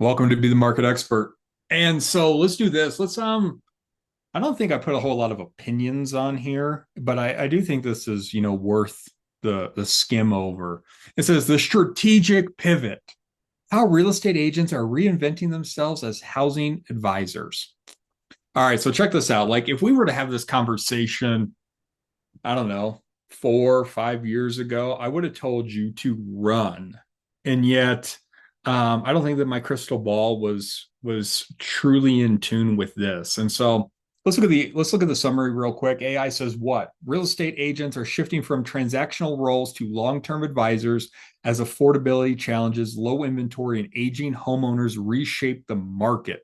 Welcome to Be the Market Expert. And so let's do this. I don't think I put a whole lot of opinions on here, but I do think this is, worth the skim over. It says the strategic pivot, how real estate agents are reinventing themselves as housing advisors. All right, so check this out. Like if we were to have this conversation, I don't know, 4 or 5 years ago, I would have told you to run. And yet, I don't think that my crystal ball was truly in tune with this. And so let's look at the summary real quick. AI says what? Real estate agents are shifting from transactional roles to long-term advisors as affordability challenges, low inventory, and aging homeowners reshape the market.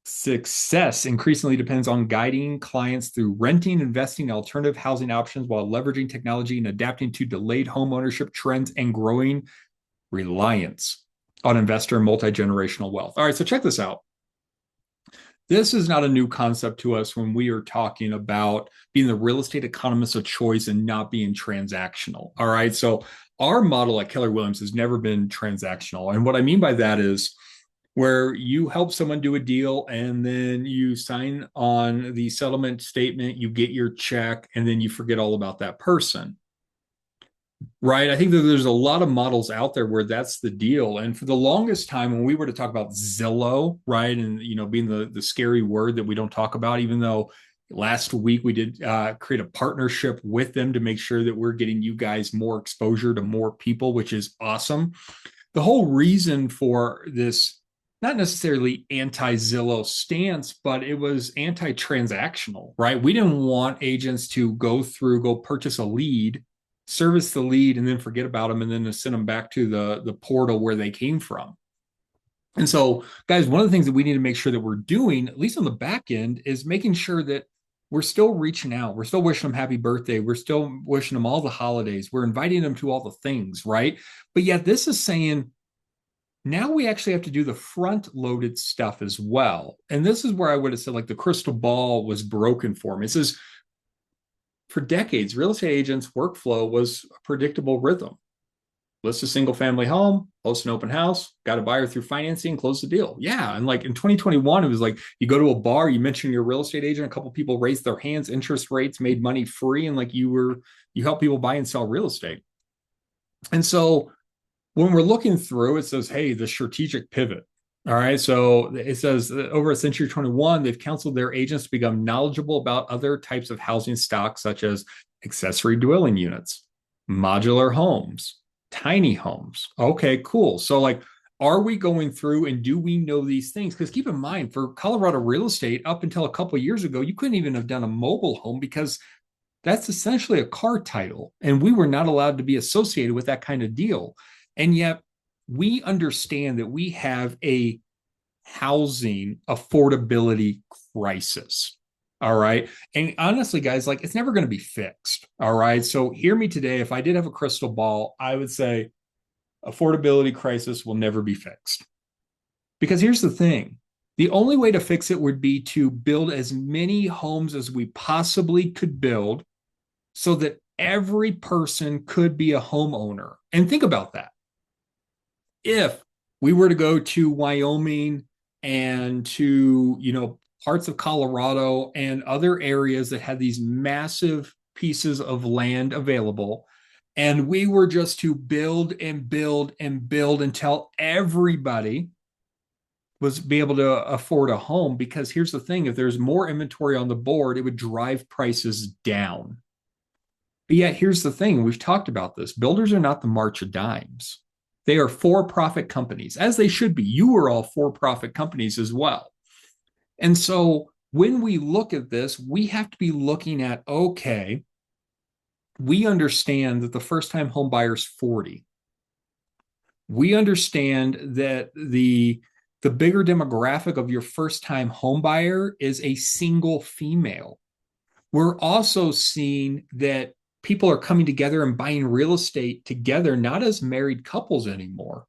Success increasingly depends on guiding clients through renting, investing, alternative housing options while leveraging technology and adapting to delayed home ownership trends and growing reliance on investor and multi-generational wealth. All right, so check this out. This is not a new concept to us when we are talking about being the real estate economist of choice and not being transactional. All right, so our model at Keller Williams has never been transactional. And what I mean by that is where you help someone do a deal and then you sign on the settlement statement, you get your check, and then you forget all about that person. Right. I think that there's a lot of models out there where that's the deal. And for the longest time, when we were to talk about Zillow, right, and being the scary word that we don't talk about, even though last week we did create a partnership with them to make sure that we're getting you guys more exposure to more people, which is awesome. The whole reason for this, not necessarily anti-Zillow stance, but it was anti-transactional, right? We didn't want agents to go purchase a lead, service the lead, and then forget about them, and then to send them back to the portal where they came from. And so, guys, one of the things that we need to make sure that we're doing, at least on the back end, is making sure that we're still reaching out. We're still wishing them happy birthday. We're still wishing them all the holidays. We're inviting them to all the things, right? But yet, this is saying now we actually have to do the front loaded stuff as well. And this is where I would have said, like, the crystal ball was broken for me. It says, for decades, real estate agents' workflow was a predictable rhythm: list a single family home, host an open house, got a buyer through financing, close the deal. Yeah. And like in 2021, it was like you go to a bar, you mention your real estate agent, a couple people raised their hands, interest rates, made money free, and like you help people buy and sell real estate. And so when we're looking through, it says, hey, the strategic pivot. All right. So it says over a Century 21, they've counseled their agents to become knowledgeable about other types of housing stocks, such as accessory dwelling units, modular homes, tiny homes. Okay, cool. So, like, are we going through and do we know these things? Because keep in mind, for Colorado real estate, up until a couple of years ago, you couldn't even have done a mobile home because that's essentially a car title. And we were not allowed to be associated with that kind of deal. And yet we understand that we have a housing affordability crisis. All right. And honestly, guys, like, it's never going to be fixed. All right. So hear me today. If I did have a crystal ball, I would say affordability crisis will never be fixed. Because here's the thing: the only way to fix it would be to build as many homes as we possibly could build so that every person could be a homeowner. And think about that. If we were to go to Wyoming and to, parts of Colorado and other areas that had these massive pieces of land available, and we were just to build and build and build until everybody was be able to afford a home. Because here's the thing: if there's more inventory on the board, it would drive prices down. But yet, here's the thing: we've talked about this. Builders are not the March of Dimes. They are for profit companies, as they should be. You are all for profit companies as well. And so when we look at this, we have to be looking at, okay, we understand that the first time home buyer is 40. We understand that the bigger demographic of your first time home buyer is a single female. We're also seeing that people are coming together and buying real estate together, not as married couples anymore.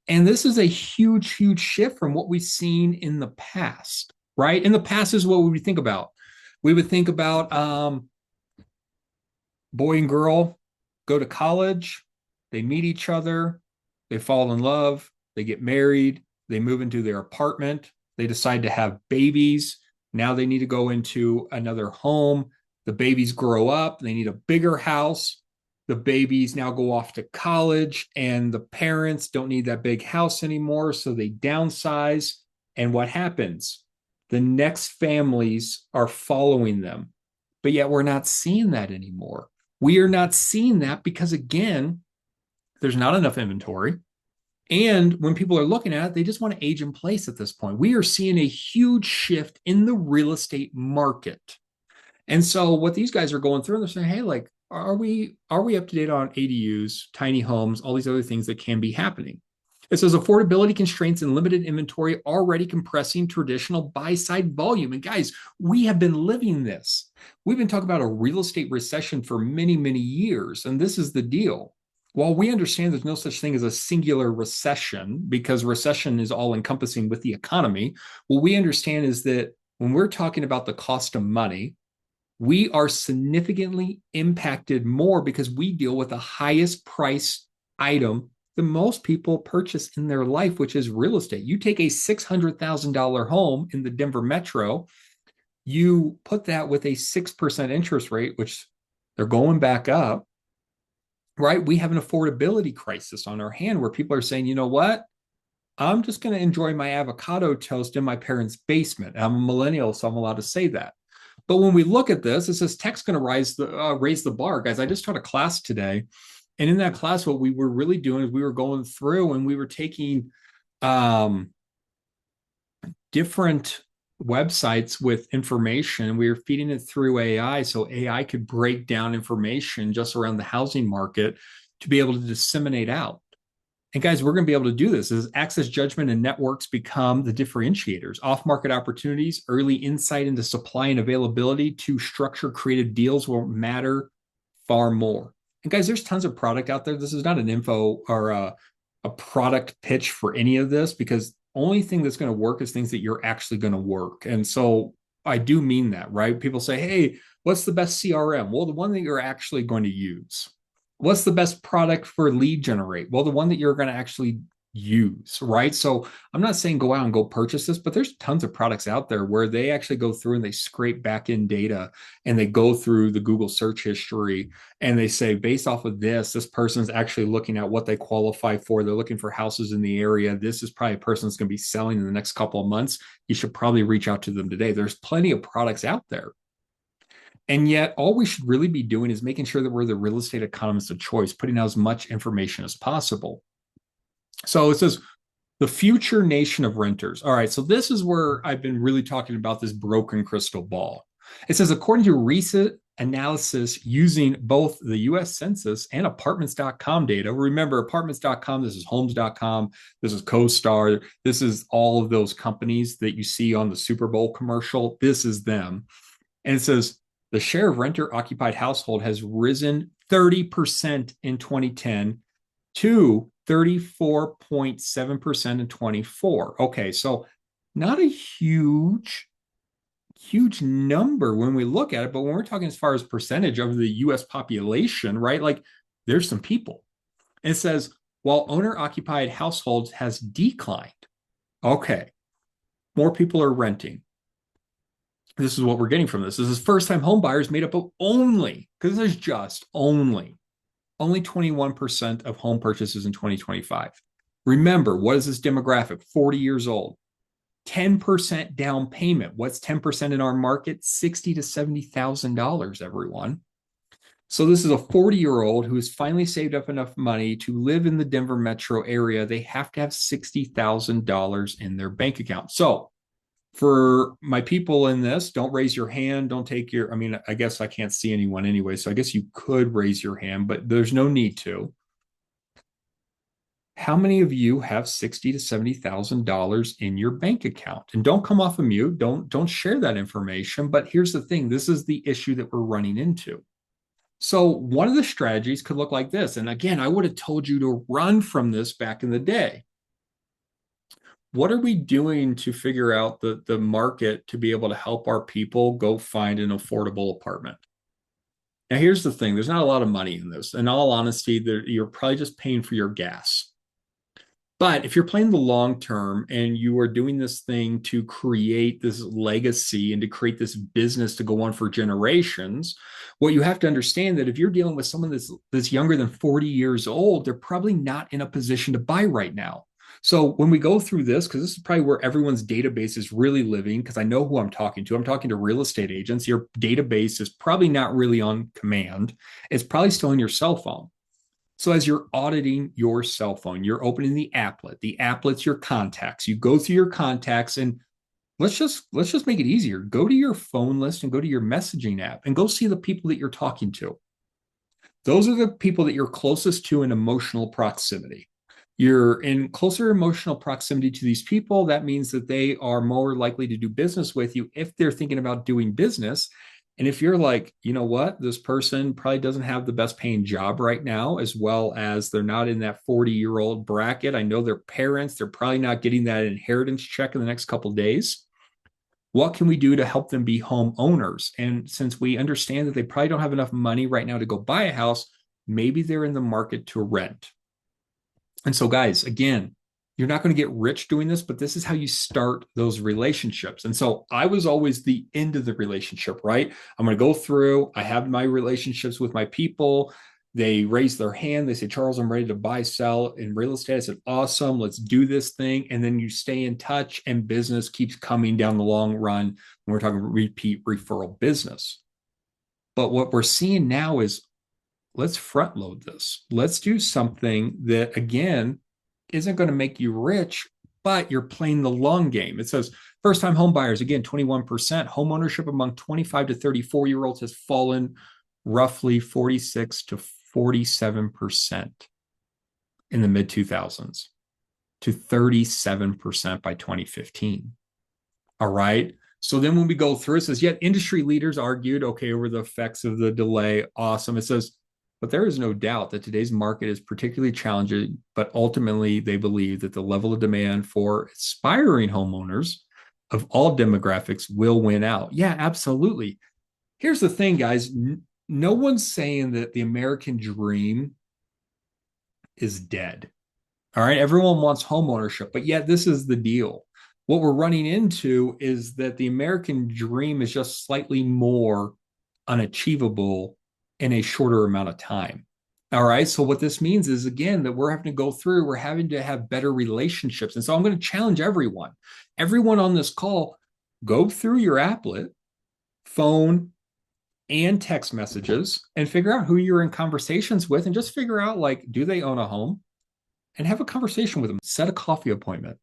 And this is a huge, huge shift from what we've seen in the past, right? In the past is what we would think about. We would think about boy and girl go to college, they meet each other, they fall in love, they get married, they move into their apartment, they decide to have babies. Now they need to go into another home. The babies grow up, they need a bigger house. The babies now go off to college, and the parents don't need that big house anymore. So they downsize. And what happens? The next families are following them. But yet we're not seeing that anymore. We are not seeing that because, again, there's not enough inventory. And when people are looking at it, they just want to age in place at this point. We are seeing a huge shift in the real estate market. And so what these guys are going through, and they're saying, hey, like, are we up to date on ADUs, tiny homes, all these other things that can be happening? It says affordability constraints and limited inventory already compressing traditional buy side volume. And guys, we have been living this. We've been talking about a real estate recession for many, many years. And this is the deal. While we understand there's no such thing as a singular recession, because recession is all encompassing with the economy, what we understand is that when we're talking about the cost of money, we are significantly impacted more because we deal with the highest price item that most people purchase in their life, which is real estate. You take a $600,000 home in the Denver metro, you put that with a 6% interest rate, which they're going back up, right? We have an affordability crisis on our hand where people are saying, you know what? I'm just going to enjoy my avocado toast in my parents' basement. I'm a millennial, so I'm allowed to say that. But when we look at this, it says tech's going to raise the bar, guys. I just taught a class today, and in that class, what we were really doing is we were going through and we were taking different websites with information. We were feeding it through AI, so AI could break down information just around the housing market to be able to disseminate out. And guys, we're going to be able to do this as access judgment and networks become the differentiators. Off-market opportunities, early insight into supply and availability to structure creative deals will matter far more. And guys, there's tons of product out there. This is not an info or a product pitch for any of this, because only thing that's going to work is things that you're actually going to work. And so I do mean that, right? People say, hey, what's the best CRM? Well, the one that you're actually going to use. What's the best product for lead generate? Well, the one that you're going to actually use, right? So I'm not saying go out and go purchase this, but there's tons of products out there where they actually go through and they scrape back in data and they go through the Google search history and they say, based off of this person's actually looking at what they qualify for. They're looking for houses in the area. This is probably a person that's going to be selling in the next couple of months. You should probably reach out to them today. There's plenty of products out there. And yet, all we should really be doing is making sure that we're the real estate economists of choice, putting out as much information as possible. So it says, the future nation of renters. All right, so this is where I've been really talking about this broken crystal ball. It says, according to recent analysis using both the US Census and apartments.com data. Remember, apartments.com, this is homes.com, this is CoStar, this is all of those companies that you see on the Super Bowl commercial. This is them. And it says, the share of renter occupied household has risen 30% in 2010 to 34.7% in 24. Okay, so not a huge number when we look at it, but when we're talking as far as percentage of the US population, right? Like there's some people. And it says, while owner occupied households has declined. Okay, more people are renting. This is what we're getting from this. This is first-time home buyers made up of only, because this is just only 21% of home purchases in 2025. Remember, what is this demographic? 40 years old. 10% down payment. What's 10% in our market? $60,000 to $70,000, everyone. So this is a 40-year-old who has finally saved up enough money to live in the Denver metro area. They have to have $60,000 in their bank account. So for my people in this, don't raise your hand. Don't take your, I mean, I guess I can't see anyone anyway, so I guess you could raise your hand, but there's no need to. How many of you have $60,000 to $70,000 in your bank account? And don't come off of mute. Don't share that information. But here's the thing. This is the issue that we're running into. So one of the strategies could look like this. And again, I would have told you to run from this back in the day. What are we doing to figure out the market to be able to help our people go find an affordable apartment? Now, here's the thing. There's not a lot of money in this. In all honesty, you're probably just paying for your gas. But if you're playing the long term and you are doing this thing to create this legacy and to create this business to go on for generations, what you have to understand that if you're dealing with someone that's younger than 40 years old, they're probably not in a position to buy right now. So when we go through this, because this is probably where everyone's database is really living, because I know who I'm talking to. I'm talking to real estate agents. Your database is probably not really on command. It's probably still on your cell phone. So as you're auditing your cell phone, you're opening the applet. The applet's your contacts. You go through your contacts and let's just make it easier. Go to your phone list and go to your messaging app and go see the people that you're talking to. Those are the people that you're closest to in emotional proximity. You're in closer emotional proximity to these people. That means that they are more likely to do business with you if they're thinking about doing business. And if you're like, you know what, this person probably doesn't have the best paying job right now, as well as they're not in that 40-year-old bracket. I know their parents, they're probably not getting that inheritance check in the next couple of days. What can we do to help them be homeowners? And since we understand that they probably don't have enough money right now to go buy a house, maybe they're in the market to rent. And so, guys, again, you're not going to get rich doing this, but this is how you start those relationships. And so I was always the end of the relationship, right? I'm going to go through, I have my relationships with my people. They raise their hand. They say, Charles, I'm ready to buy, sell in real estate. I said, awesome, let's do this thing. And then you stay in touch and business keeps coming down the long run. When we're talking repeat referral business. But what we're seeing now is let's front load this. Let's do something that, again, isn't going to make you rich, but you're playing the long game. It says first time home buyers, again, 21%. Home ownership among 25 to 34-year-olds has fallen roughly 46 to 47% in the mid 2000s to 37% by 2015. All right. So then when we go through, it says, yet industry leaders argued, okay, over the effects of the delay. Awesome. It says, but there is no doubt that today's market is particularly challenging, but ultimately they believe that the level of demand for aspiring homeowners of all demographics will win out. Yeah, absolutely. Here's the thing, guys. No one's saying that the American dream is dead. All right. Everyone wants homeownership, but yet this is the deal. What we're running into is that the American dream is just slightly more unachievable in a shorter amount of time. All right. So what this means is, again, that we're having to go through, we're having to have better relationships. And so I'm going to challenge everyone on this call, go through your applet, phone, and text messages and figure out who you're in conversations with and just figure out, like, do they own a home? And have a conversation with them. Set a coffee appointment.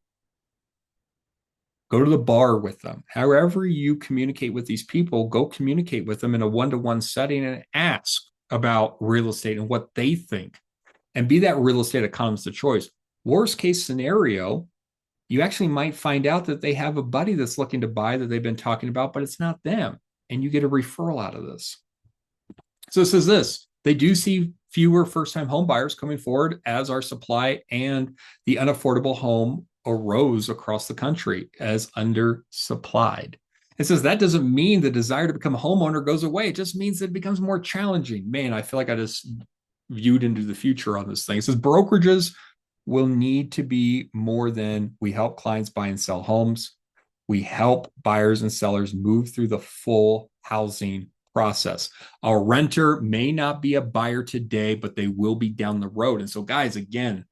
Go to the bar with them. However you communicate with these people, go communicate with them in a one-to-one setting and ask about real estate and what they think. And be that real estate economist of choice. Worst case scenario, you actually might find out that they have a buddy that's looking to buy that they've been talking about, but it's not them. And you get a referral out of this. So it says this, they do see fewer first-time home buyers coming forward as our supply and the unaffordable home arose across the country as undersupplied. It says that doesn't mean the desire to become a homeowner goes away. It just means that it becomes more challenging. Man, I feel like I just viewed into the future on this thing. It says brokerages will need to be more than we help clients buy and sell homes. We help buyers and sellers move through the full housing process. A renter may not be a buyer today, but they will be down the road. And so, guys, again,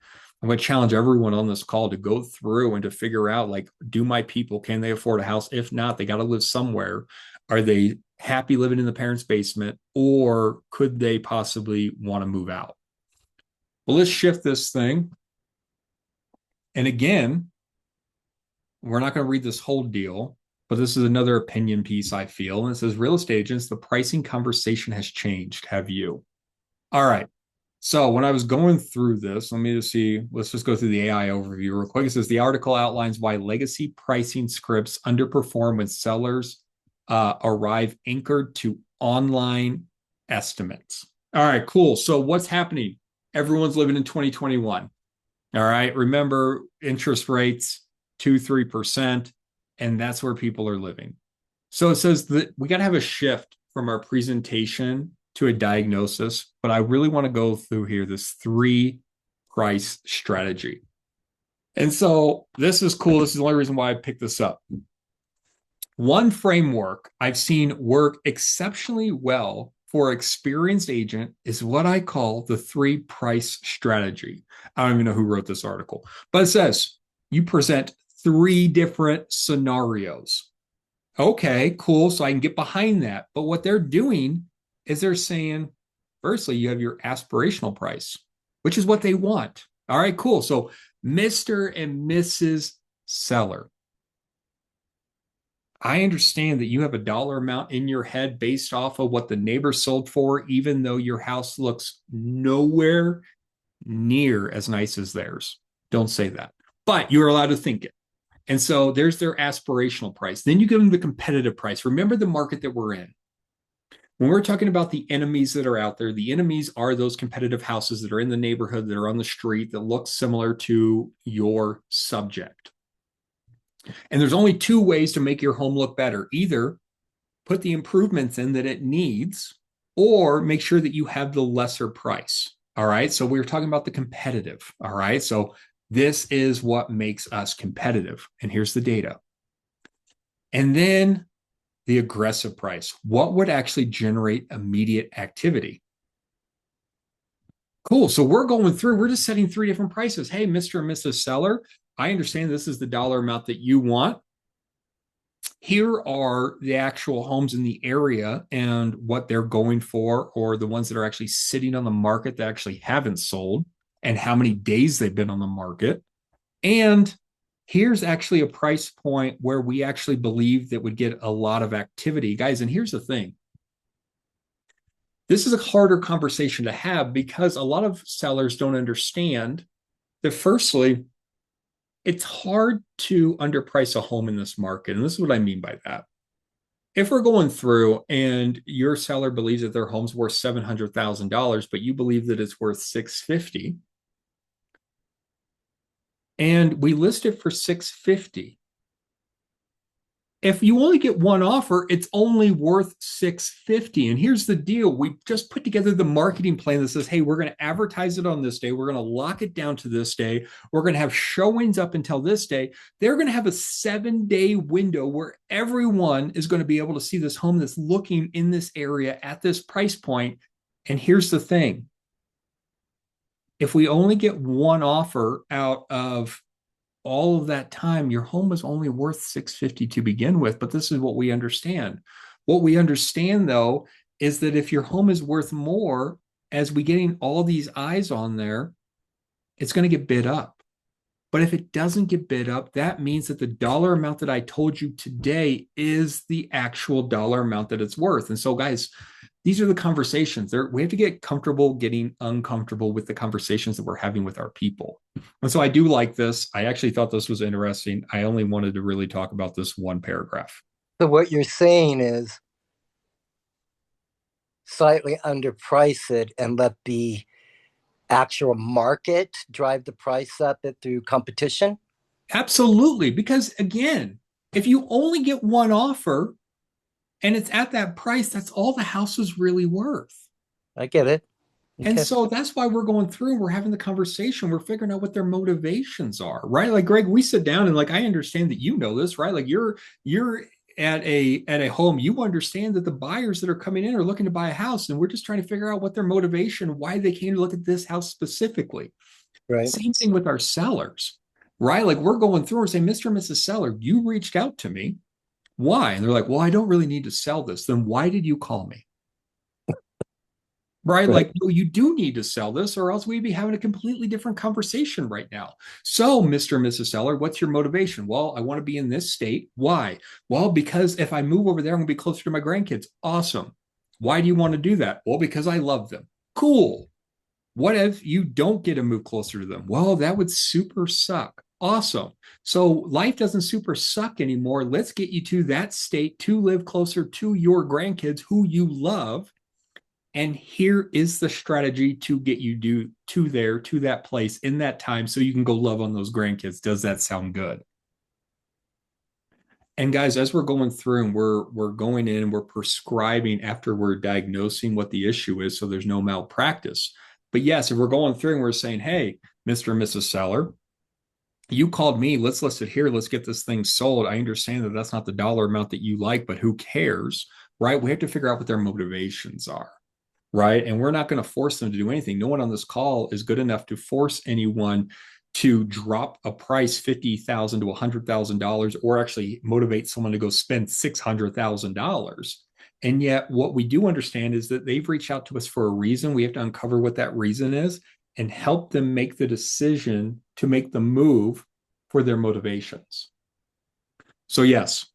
I'm going to challenge everyone on this call to go through and to figure out, like, do my people, can they afford a house? If not, they got to live somewhere. Are they happy living in the parents' basement, or could they possibly want to move out? Well, let's shift this thing. And again, we're not going to read this whole deal, but this is another opinion piece, I feel. And it says, real estate agents, the pricing conversation has changed. Have you? All right. So when I was going through this, let me just see, let's just go through the AI overview real quick. It says the article outlines why legacy pricing scripts underperform when sellers arrive anchored to online estimates. All right, cool. So what's happening? Everyone's living in 2021. All right. Remember, interest rates, 2-3%, and that's where people are living. So it says that we got to have a shift from our presentation to a diagnosis, but I really want to go through here this 3 price strategy. And so this is cool. This is the only reason why I picked this up. One framework I've seen work exceptionally well for experienced agent is what I call the three price strategy. I don't even know who wrote this article, but it says you present three different scenarios. Okay, cool. So I can get behind that. But what they're doing is they're saying, firstly, you have your aspirational price, which is what they want. All right, cool. So Mr. and Mrs. Seller, I understand that you have a dollar amount in your head based off of what the neighbor sold for, even though your house looks nowhere near as nice as theirs. Don't say that, but you're allowed to think it. And so there's their aspirational price. Then you give them the competitive price. Remember the market that we're in. When we're talking about the enemies that are out there, the enemies are those competitive houses that are in the neighborhood, that are on the street, that look similar to your subject. And there's only two ways to make your home look better. Either put the improvements in that it needs, or make sure that you have the lesser price. All right. So we're talking about the competitive. All right. So this is what makes us competitive. And here's the data. And then the aggressive price. What would actually generate immediate activity? Cool. So we're going through, we're just setting three different prices. Hey, Mr. and Mrs. Seller, I understand this is the dollar amount that you want. Here are the actual homes in the area and what they're going for, or the ones that are actually sitting on the market that actually haven't sold, and how many days they've been on the market. And here's actually a price point where we actually believe that would get a lot of activity, guys. And here's the thing, this is a harder conversation to have because a lot of sellers don't understand that, firstly, it's hard to underprice a home in this market. And this is what I mean by that. If we're going through and your seller believes that their home's worth $700,000, but you believe that it's worth $650, and we list it for $650, if you only get one offer, it's only worth $650. And here's the deal. We just put together the marketing plan that says, hey, we're going to advertise it on this day. We're going to lock it down to this day. We're going to have showings up until this day. They're going to have a 7-day window where everyone is going to be able to see this home that's looking in this area at this price point. And here's the thing. If we only get one offer out of all of that time, your home was only worth $650 to begin with. But this is what we understand. What we understand, though, is that if your home is worth more, as we getting all these eyes on there, it's going to get bid up. But if it doesn't get bid up, that means that the dollar amount that I told you today is the actual dollar amount that it's worth. And so, guys, these are the conversations. We have to get comfortable getting uncomfortable with the conversations that we're having with our people. And so I do like this. I actually thought this was interesting. I only wanted to really talk about this one paragraph. So what you're saying is slightly underprice it and let the actual market drive the price up it through competition. Absolutely. Because again, if you only get one offer and it's at that price, that's all the house is really worth. I get it. And Okay. so that's why we're going through and we're having the conversation. We're figuring out what their motivations are, right? Like Greg, we sit down and like I understand that you know this, right? Like you're at a home, you understand that the buyers that are coming in are looking to buy a house, and we're just trying to figure out what their motivation, why they came to look at this house specifically. Right. Same thing with our sellers, right? Like we're going through and saying, Mr. and Mrs. Seller, you reached out to me. Why? And they're like, well, I don't really need to sell this. Then why did you call me? Right? Right. Like, no, you do need to sell this, or else we'd be having a completely different conversation right now. So, Mr. and Mrs. Seller, what's your motivation? Well, I want to be in this state. Why? Well, because if I move over there, I'm going to be closer to my grandkids. Awesome. Why do you want to do that? Well, because I love them. Cool. What if you don't get to move closer to them? Well, that would super suck. Awesome. So life doesn't super suck anymore. Let's get you to that state to live closer to your grandkids who you love. And here is the strategy to get you to that place in that time so you can go love on those grandkids. Does that sound good? And guys, as we're going through and we're going in and we're prescribing after we're diagnosing what the issue is, so there's no malpractice. But yes, if we're going through and we're saying, hey, Mr. and Mrs. Seller, You called me, let's list it here, let's get this thing sold. I understand that that's not the dollar amount that you like, but who cares, right? We have to figure out what their motivations are, right? And we're not going to force them to do anything. No one on this call is good enough to force anyone to drop a price $50,000 to $100,000 or actually motivate someone to go spend $600,000. And yet, what we do understand is that they've reached out to us for a reason. We have to uncover what that reason is and help them make the decision to make the move for their motivations. So, yes,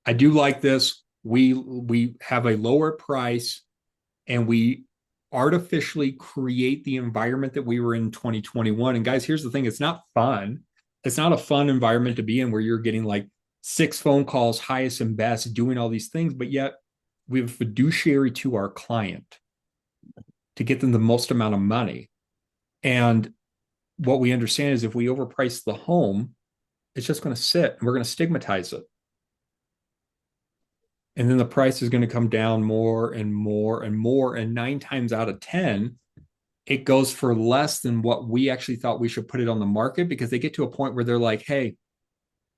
I do like this. We have a lower price and we artificially create the environment that we were in 2021. And guys, here's the thing, it's not fun. It's not a fun environment to be in where you're getting like 6 phone calls, highest and best, doing all these things, but yet we have a fiduciary to our client to get them the most amount of money. And what we understand is if we overprice the home, it's just going to sit and we're going to stigmatize it. And then the price is going to come down more and more and more. And 9 times out of 10, it goes for less than what we actually thought we should put it on the market because they get to a point where they're like, hey,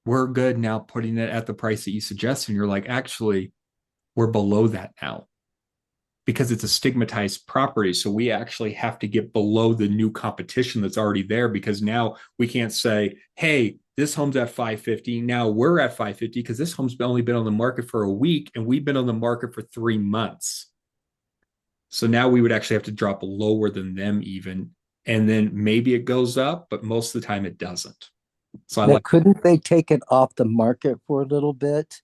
we're good now putting it at the price that you suggest. And you're like, actually, we're below that now because it's a stigmatized property. So we actually have to get below the new competition that's already there because now we can't say, hey, this home's at 550. Now we're at 550 because this home's only been on the market for a week and we've been on the market for 3 months. So now we would actually have to drop lower than them even. And then maybe it goes up, but most of the time it doesn't. So I Now, like, couldn't they take it off the market for a little bit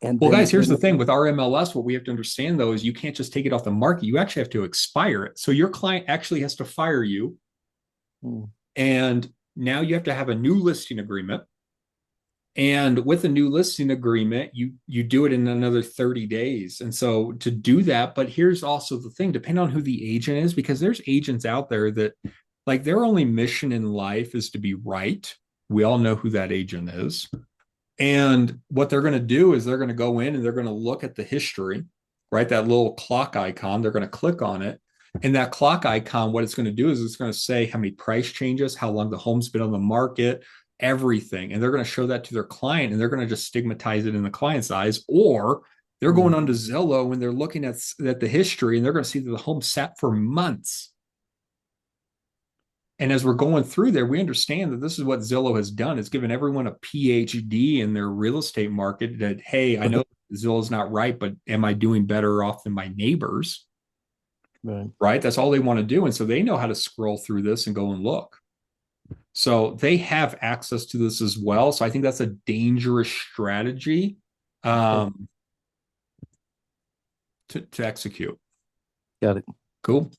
and well, then guys, here's bring the it? thing with our MLS, what we have to understand though is you can't just take it off the market. You actually have to expire it. So your client actually has to fire you. Hmm. And now you have to have a new listing agreement. And with a new listing agreement, you do it in another 30 days. And so to do that, but here's also the thing, depending on who the agent is, because there's agents out there that like their only mission in life is to be right. We all know who that agent is. And what they're going to do is they're going to go in and they're going to look at the history, right? That little clock icon, they're going to click on it. And that clock icon, what it's going to do is it's going to say how many price changes, how long the home's been on the market, everything. And they're going to show that to their client and they're going to just stigmatize it in the client's eyes. Or they're going on to Zillow and they're looking at the history and they're going to see that the home sat for months. And as we're going through there, we understand that this is what Zillow has done. It's given everyone a PhD in their real estate market that, hey, I know Zillow's not right, but am I doing better off than my neighbors? Right. Right? That's all they want to do. And so they know how to scroll through this and go and look. So they have access to this as well. So I think that's a dangerous strategy Okay. um, to execute. Got it. Cool.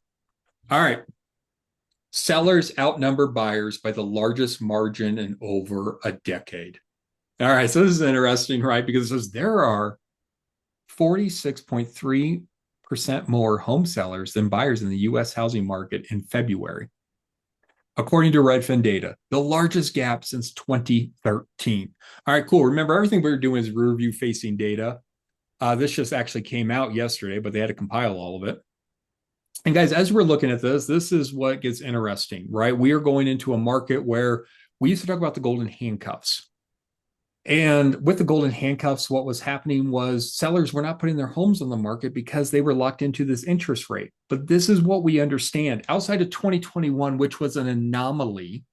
All right. Sellers outnumber buyers by the largest margin in over a decade. All right, so this is interesting, right? Because it says there are 46.3% more home sellers than buyers in the US housing market in February, according to Redfin data, the largest gap since 2013. All right, cool. Remember, everything we were doing is rear view facing data. This just actually came out yesterday, but they had to compile all of it. And guys, as we're looking at this, this is what gets interesting, right? We are going into a market where we used to talk about the golden handcuffs. And with the golden handcuffs, what was happening was sellers were not putting their homes on the market because they were locked into this interest rate. But this is what we understand outside of 2021, which was an anomaly,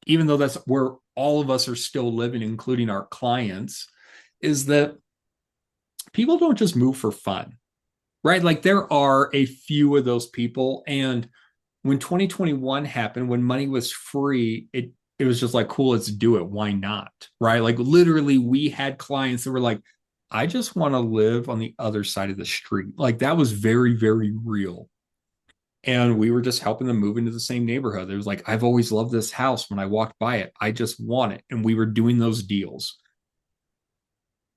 even though that's where all of us are still living, including our clients, is that people don't just move for fun, right? Like there are a few of those people. And when 2021 happened, when money was free, it was just like, cool, let's do it. Why not? Right? Like literally, we had clients that were like, I just want to live on the other side of the street. Like that was very, very real. And we were just helping them move into the same neighborhood. It was like, I've always loved this house. When I walked by it, I just want it. And we were doing those deals.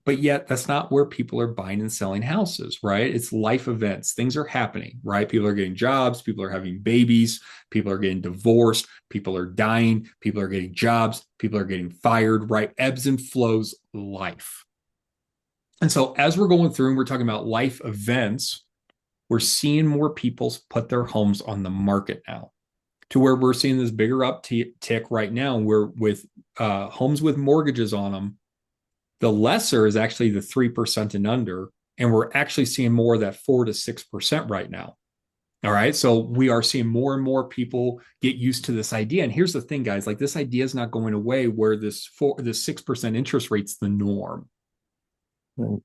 But yet that's not where people are buying and selling houses, right? It's life events. Things are happening, right? People are getting jobs, people are having babies, people are getting divorced, people are dying, people are getting jobs, people are getting fired, right? Ebbs and flows life. And so as we're going through and we're talking about life events, we're seeing more people put their homes on the market now. to where we're seeing this bigger uptick right now. Where with homes with mortgages on them, the lesser is actually the 3% and under, and we're actually seeing more of that 4 to 6% right now. All right. So we are seeing more and more people get used to this idea. And here's the thing, guys, like this idea is not going away where this 6% interest rate's the norm. Mm.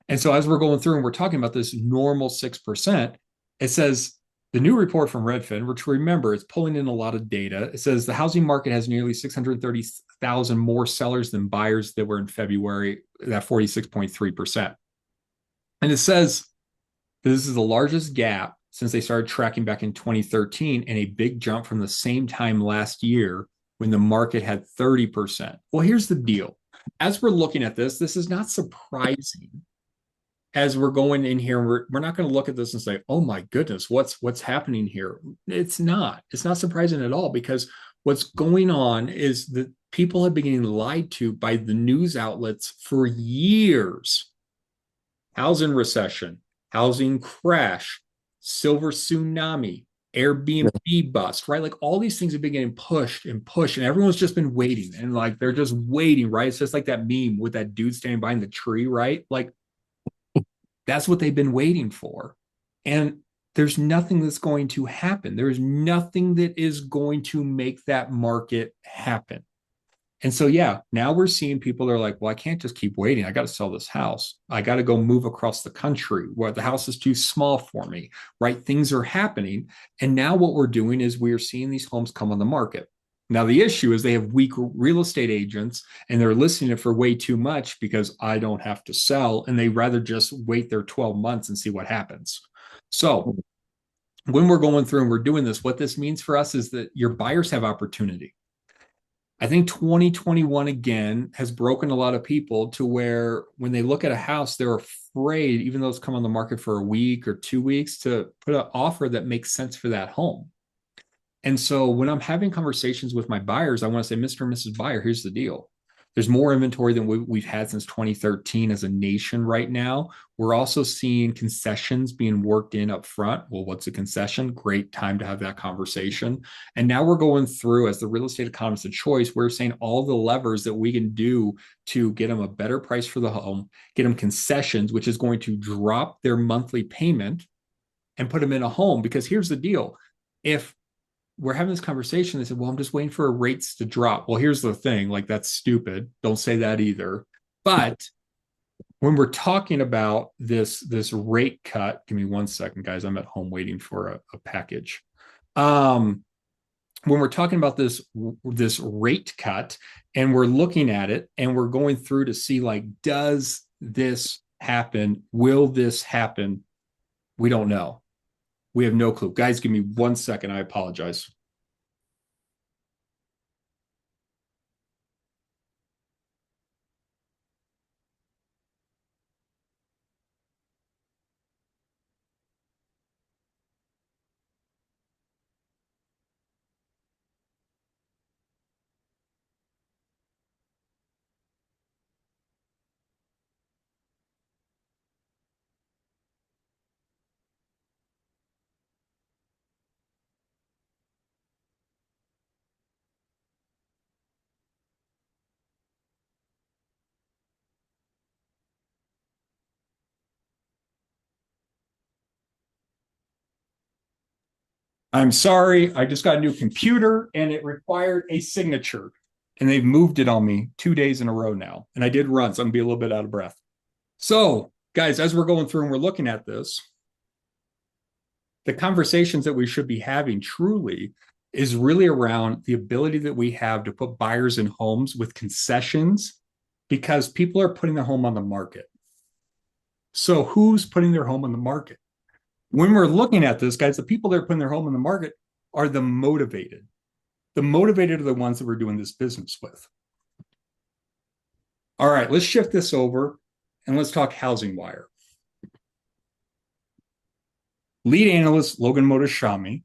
And so as we're going through and we're talking about this normal 6%, it says the new report from Redfin, which remember is pulling in a lot of data. It says the housing market has nearly 630,000 more sellers than buyers that were in February, that 46.3%. And it says this is the largest gap since they started tracking back in 2013 and a big jump from the same time last year when the market had 30%. Well, here's the deal. As we're looking at this, this is not surprising. As we're going in here, we're not going to look at this and say, "Oh my goodness, what's happening here?" It's not. It's not surprising at all because what's going on is that people have been getting lied to by the news outlets for years. Housing recession, housing crash, silver tsunami, Airbnb bust, right? Like all these things have been getting pushed and pushed, and everyone's just been waiting. And like they're just waiting, right? It's just like that meme with that dude standing behind the tree, right? Like that's what they've been waiting for. And there's nothing that's going to happen. There's nothing that is going to make that market happen. And so, yeah, now we're seeing people that are like, well, I can't just keep waiting. I got to sell this house. I got to go move across the country where the house is too small for me, right? Things are happening. And now what we're doing is we are seeing these homes come on the market. Now, the issue is they have weak real estate agents and they're listing it for way too much because I don't have to sell. And they rather just wait their 12 months and see what happens. So, when we're going through and we're doing this, what this means for us is that your buyers have opportunity. I think 2021 again has broken a lot of people to where when they look at a house, they're afraid, even though it's come on the market for a week or 2 weeks, to put an offer that makes sense for that home. And so when I'm having conversations with my buyers, I want to say, Mr. and Mrs. Buyer, here's the deal. There's more inventory than we've had since 2013 as a nation right now. We're also seeing concessions being worked in up front. Well, what's a concession? Great time to have that conversation. And now we're going through, as the real estate economist of choice, we're saying all the levers that we can do to get them a better price for the home, get them concessions, which is going to drop their monthly payment and put them in a home. Because here's the deal. If we're having this conversation. They said, well, I'm just waiting for rates to drop. Well, here's the thing, like that's stupid. Don't say that either. But when we're talking about this rate cut, give me 1 second, guys. I'm at home waiting for a package. When we're talking about this rate cut and we're looking at it and we're going through to see like, does this happen? Will this happen? We don't know. We have no clue. Guys, give me 1 second. I apologize. I'm sorry. I just got a new computer and it required a signature. And they've moved it on me 2 days in a row now. And I did run, so I'm gonna be a little bit out of breath. So, guys, as we're going through and we're looking at this, the conversations that we should be having truly is really around the ability that we have to put buyers in homes with concessions because people are putting their home on the market. So, who's putting their home on the market? When we're looking at this, guys, the people that are putting their home on the market are the motivated. The motivated are the ones that we're doing this business with. All right, let's shift this over and let's talk Housing Wire. Lead analyst Logan Motoshami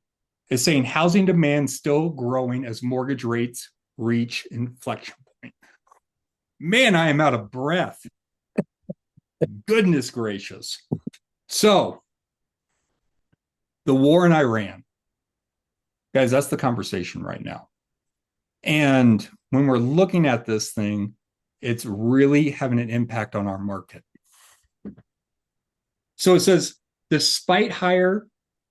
is saying housing demand still growing as mortgage rates reach inflection point. Man, I am out of breath. Goodness gracious. So, the war in Iran. Guys, that's the conversation right now. And when we're looking at this thing, it's really having an impact on our market. So it says, despite higher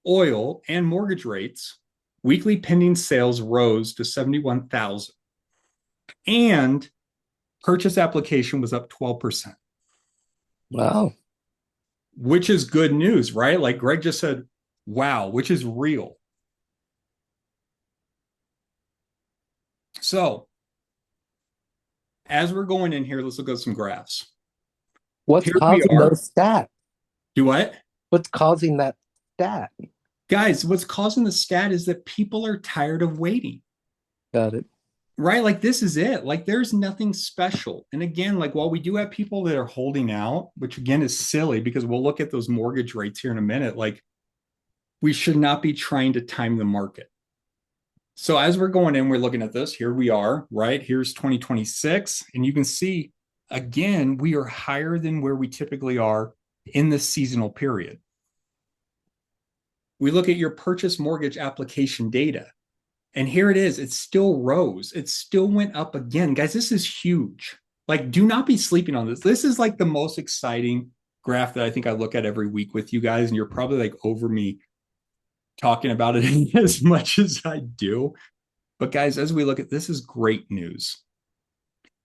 oil and mortgage rates, weekly pending sales rose to 71,000 and purchase application was up 12%, Wow. which is good news, right? Like Greg just said, wow, which is real. So as we're going in here, let's look at some graphs. What's Here we causing are. those stats? Do what? What's causing that stat? Guys, what's causing the stat is that people are tired of waiting. Got it. Right? Like this is it. Like there's nothing special. And again, like while we do have people that are holding out, which again is silly because we'll look at those mortgage rates here in a minute, like we should not be trying to time the market. So as we're going in, we're looking at this. Here we are, right? Here's 2026. And you can see, again, we are higher than where we typically are in the seasonal period. We look at your purchase mortgage application data. And here it is. It still rose. It still went up again. Guys, this is huge. Like, do not be sleeping on this. This is like the most exciting graph that I think I look at every week with you guys. And you're probably like over me talking about it as much as I do. But guys, as we look at this, is great news.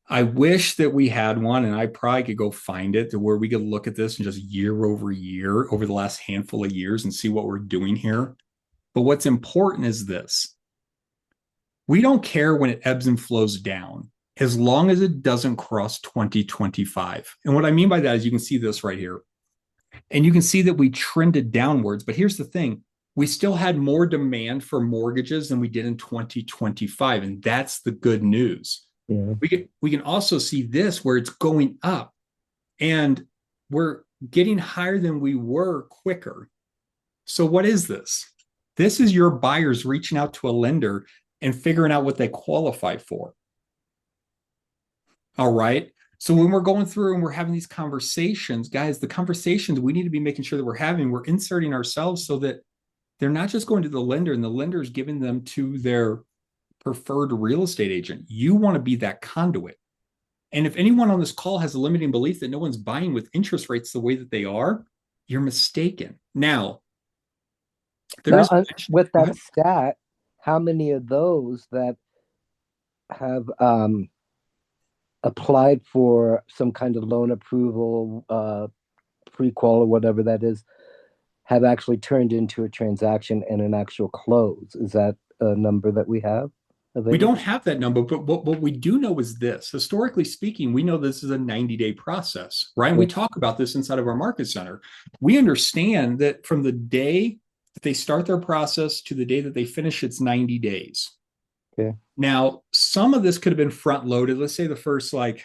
I wish that we had one, and I probably could go find it to where we could look at this and just year over year over the last handful of years and see what we're doing here. But what's important is this: we don't care when it ebbs and flows down as long as it doesn't cross 2025. And what I mean by that is you can see this right here. And you can see that we trended downwards. But here's the thing: we still had more demand for mortgages than we did in 2025. And that's the good news. Yeah. We can also see this where it's going up and we're getting higher than we were quicker. So what is this? This is your buyers reaching out to a lender and figuring out what they qualify for. All right. So when we're going through and we're having these conversations, guys, the conversations we need to be making sure that we're having, we're inserting ourselves so that they're not just going to the lender and the lender is giving them to their preferred real estate agent. You want to be that conduit. And if anyone on this call has a limiting belief that no one's buying with interest rates the way that they are, you're mistaken. Now, With that stat, how many of those that have applied for some kind of loan approval, pre-qual or whatever that is, have actually turned into a transaction and an actual close? Is that a number that we have available? We don't have that number, but what we do know is this. Historically speaking, we know this is a 90-day process, right? And we talk about this inside of our market center. We understand that from the day that they start their process to the day that they finish, it's 90 days. Okay. Now, some of this could have been front loaded. Let's say the first like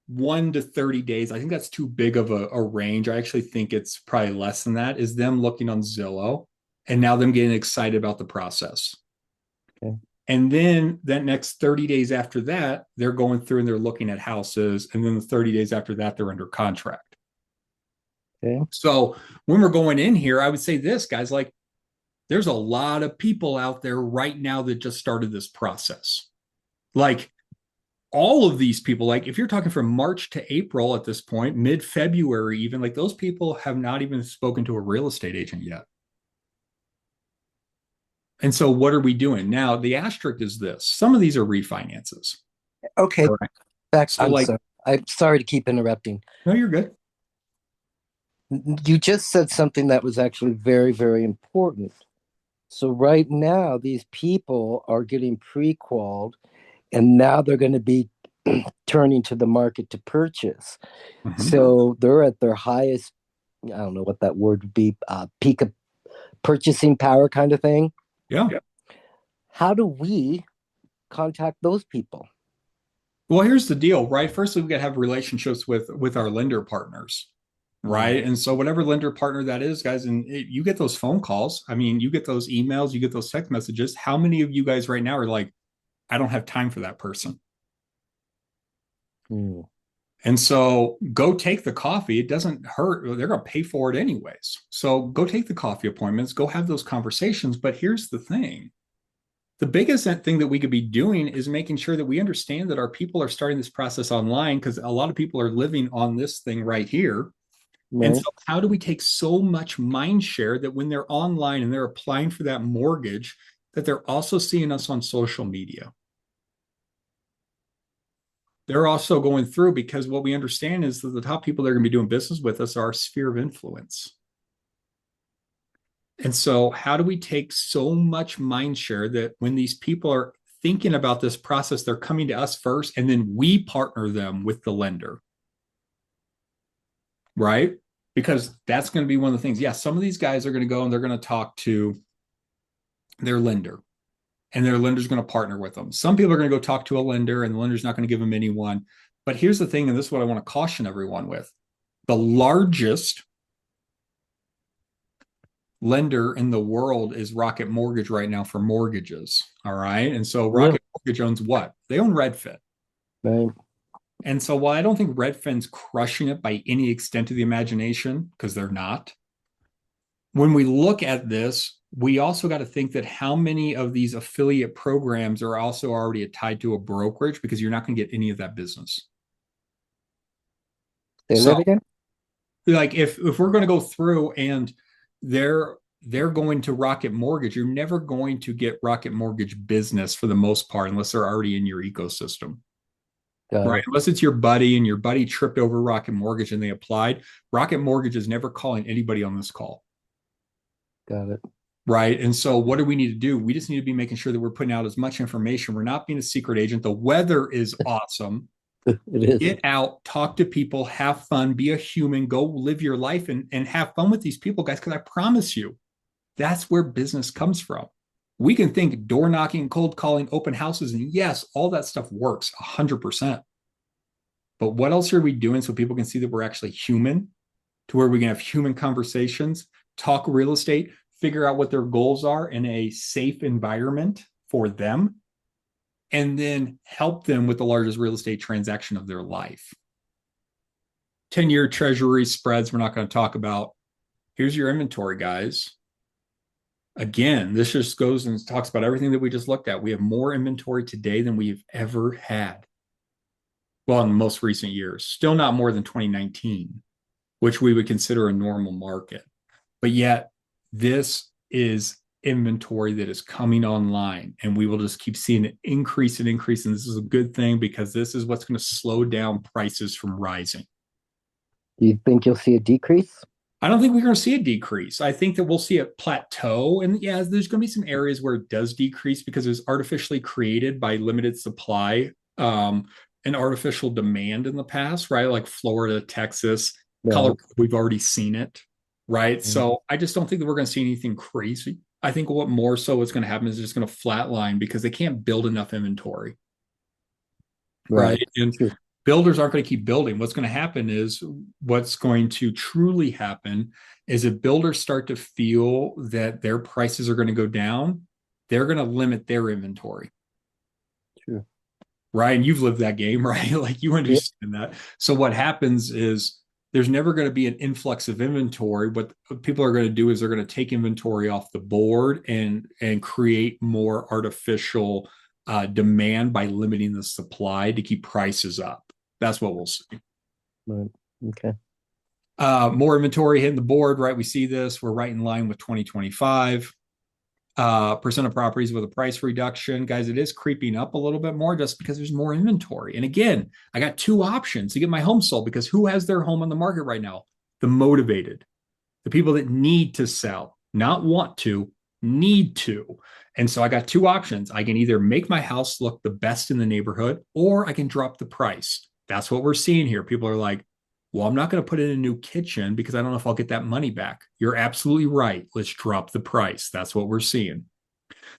1 to 30 days. I think that's too big of a range. I actually think it's probably less than that, is them looking on Zillow and now them getting excited about the process. Okay. And then that next 30 days after that, they're going through and they're looking at houses. And then the 30 days after that, they're under contract. Okay. So when we're going in here, I would say this, guys, like there's a lot of people out there right now that just started this process. Like all of these people, like if you're talking from March to April at this point, mid-February even, like those people have not even spoken to a real estate agent yet. And so what are we doing? Now, the asterisk is this. Some of these are refinances. Okay. Right. Back, so I'm sorry to keep interrupting. No, you're good. You just said something that was actually very, very important. So right now, these people are getting pre-qualified, and now they're going to be turning to the market to purchase. Mm-hmm. So they're at their highest, I don't know what that word would be, peak of purchasing power kind of thing. Yeah. How do we contact those people? Well, here's the deal, right? Firstly, we got to have relationships with our lender partners, right? Mm-hmm. And so whatever lender partner that is, guys, and you get those phone calls. I mean, you get those emails, you get those text messages. How many of you guys right now are like, I don't have time for that person? Mm. And so go take the coffee. It doesn't hurt. They're going to pay for it anyways. So go take the coffee appointments, go have those conversations. But here's the thing. The biggest thing that we could be doing is making sure that we understand that our people are starting this process online because a lot of people are living on this thing right here. And Right. so, how do we take so much mind share that when they're online and they're applying for that mortgage, that they're also seeing us on social media? They're also going through because what we understand is that the top people that are going to be doing business with us are our sphere of influence. And so, how do we take so much mind share that when these people are thinking about this process, they're coming to us first, and then we partner them with the lender, right? Because that's going to be one of the things. Yeah, some of these guys are going to go and they're going to talk to their lender, and their lender's going to partner with them. Some people are going to go talk to a lender, and the lender's not going to give them anyone. But here's the thing, and this is what I want to caution everyone with: the largest lender in the world is Rocket Mortgage right now for mortgages. All right. And so Really? Rocket Mortgage owns what? They own Redfin. Right. And so while I don't think Redfin's crushing it by any extent of the imagination, because they're not, when we look at this, we also got to think that how many of these affiliate programs are also already tied to a brokerage because you're not going to get any of that business. Say So that again. like if we're going to go through and they're going to Rocket Mortgage, you're never going to get Rocket Mortgage business for the most part unless they're already in your ecosystem. Got Right. it. Unless it's your buddy and your buddy tripped over Rocket Mortgage and they applied. Rocket Mortgage is never calling anybody on this call. Got it. Right. And so what do we need to do? We just need to be making sure that we're putting out as much information. We're not being a secret agent. The weather is awesome. It is. Get out, talk to people, have fun, be a human, go live your life and have fun with these people, guys. Because I promise you, that's where business comes from. We can think door knocking, cold calling, open houses, and yes, all that stuff works 100%. But what else are we doing so people can see that we're actually human, to where we can have human conversations, talk real estate, figure out what their goals are in a safe environment for them, and then help them with the largest real estate transaction of their life? 10-year treasury spreads, we're not going to talk about. Here's your inventory, guys. Again, this just goes and talks about everything that we just looked at. We have more inventory today than we've ever had. Well, in the most recent years, still not more than 2019, which we would consider a normal market. But yet, this is inventory that is coming online, and we will just keep seeing it increase and increase. And this is a good thing because this is what's going to slow down prices from rising. Do you think you'll see a decrease? I don't think we're going to see a decrease. I think that we'll see a plateau. And yeah, there's going to be some areas where it does decrease because it's artificially created by limited supply and artificial demand in the past, right? Like Florida, Texas, Right. Colorado, we've already seen it, right? Mhm. So I just don't think that we're going to see anything crazy. I think what more so what's going to happen is it's just going to flatline because they can't build enough inventory, right? Right. And True. builders aren't going to keep building. What's going to happen is what's going to truly happen is if builders start to feel that their prices are going to go down, they're going to limit their inventory, True. right? And you've lived that game, right? Like you Yeah. understand that. So what happens is there's never going to be an influx of inventory. What people are going to do is they're going to take inventory off the board and create more artificial demand by limiting the supply to keep prices up. That's what we'll see. Right. Okay. More inventory hitting the board, right? We see this. We're right in line with 2025. Percent of properties with a price reduction. Guys, it is creeping up a little bit more just because there's more inventory. And again, I got two options to get my home sold because who has their home on the market right now? The motivated, the people that need to sell, not want to, need to. And so I got two options. I can either make my house look the best in the neighborhood or I can drop the price. That's what we're seeing here. People are like, well, I'm not going to put in a new kitchen because I don't know if I'll get that money back. You're absolutely right. Let's drop the price. That's what we're seeing.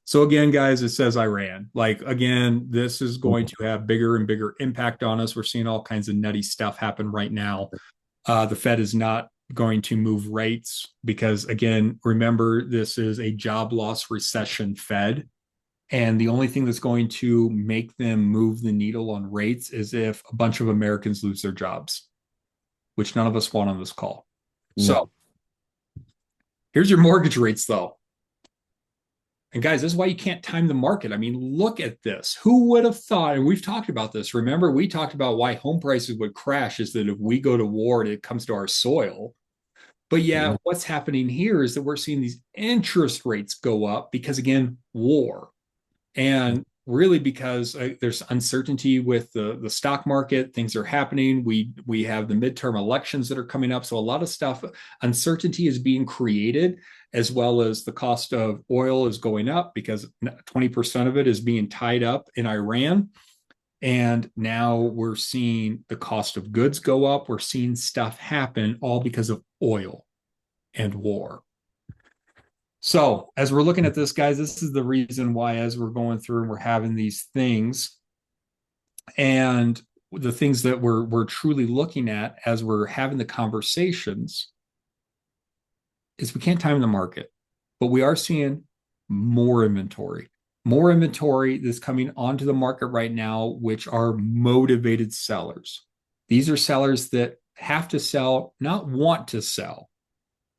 So again, guys, it says Iran. Like again, this is going to have bigger and bigger impact on us. We're seeing all kinds of nutty stuff happen right now. The Fed is not going to move rates because again, remember this is a job loss recession Fed. And the only thing that's going to make them move the needle on rates is if a bunch of Americans lose their jobs, which none of us want on this call. So No. here's your mortgage rates, though. And guys, this is why you can't time the market. I mean, look at this. Who would have thought? And we've talked about this. Remember, we talked about why home prices would crash is that if we go to war and it comes to our soil. But yeah, Mhm. what's happening here is that we're seeing these interest rates go up because, again, war. And really because there's uncertainty with the stock market, things are happening. We have the midterm elections that are coming up, so a lot of stuff, uncertainty is being created, as well as the cost of oil is going up because 20% of it is being tied up in Iran. And now we're seeing the cost of goods go up. We're seeing stuff happen all because of oil and war. So, as we're looking at this, guys, this is the reason why, as we're going through and we're having these things, and the things that we're truly looking at as we're having the conversations, is we can't time the market, but we are seeing more inventory, more inventory that's coming onto the market right now, which are motivated sellers. These are sellers that have to sell, not want to sell.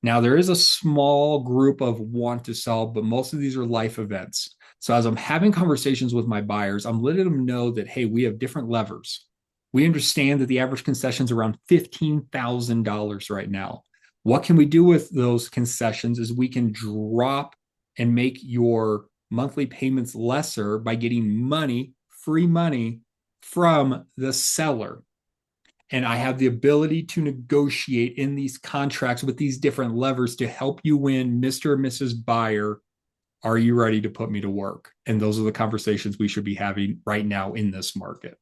Now, there is a small group of want to sell, but most of these are life events. So, as I'm having conversations with my buyers, I'm letting them know that, hey, we have different levers. We understand that the average concession is around $15,000 right now. What can we do with those concessions is we can drop and make your monthly payments lesser by getting money, free money from the seller. And I have the ability to negotiate in these contracts with these different levers to help you win, Mr. or Mrs. Buyer. Are you ready to put me to work? And those are the conversations we should be having right now in this market.